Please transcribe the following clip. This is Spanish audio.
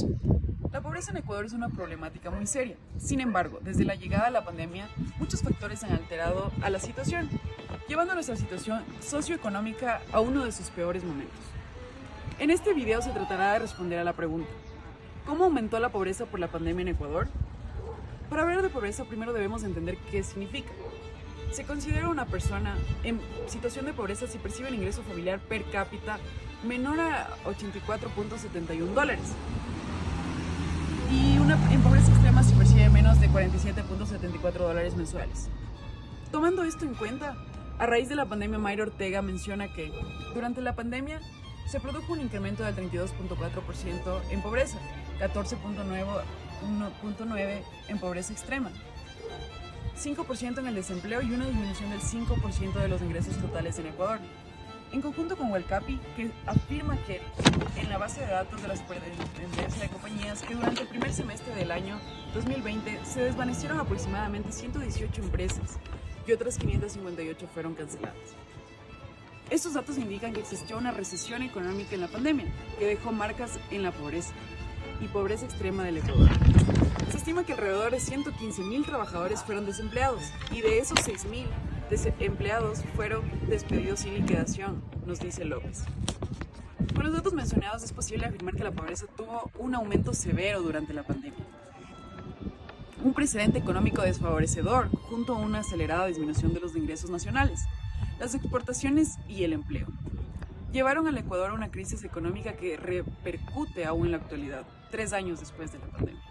todos. La pobreza en Ecuador es una problemática muy seria. Sin embargo, desde la llegada de la pandemia, muchos factores han alterado a la situación, llevando a nuestra situación socioeconómica a uno de sus peores momentos. En este video se tratará de responder a la pregunta: ¿cómo aumentó la pobreza por la pandemia en Ecuador? Para hablar de pobreza, primero debemos entender qué significa. Se considera una persona en situación de pobreza si percibe el ingreso familiar per cápita menor a $84.71 y en pobreza extrema si percibe menos de $47.74 mensuales. Tomando esto en cuenta, a raíz de la pandemia, Mayra Ortega menciona que durante la pandemia se produjo un incremento del 32.4% en pobreza, 14.9% en pobreza extrema, 5% en el desempleo y una disminución del 5% de los ingresos totales en Ecuador. En conjunto con Hualcapi, que afirma que en la base de datos de la Superintendencia de Compañías que durante el primer semestre del año 2020 se desvanecieron aproximadamente 118 empresas y otras 558 fueron canceladas. Estos datos indican que existió una recesión económica en la pandemia que dejó marcas en la pobreza y pobreza extrema del Ecuador. Se estima que alrededor de 115.000 trabajadores fueron desempleados y de esos 6.000 empleados fueron despedidos sin liquidación, nos dice López. Con los datos mencionados es posible afirmar que la pobreza tuvo un aumento severo durante la pandemia. Un precedente económico desfavorecedor junto a una acelerada disminución de los ingresos nacionales, las exportaciones y el empleo llevaron al Ecuador a una crisis económica que repercute aún en la actualidad, 3 años después de la pandemia.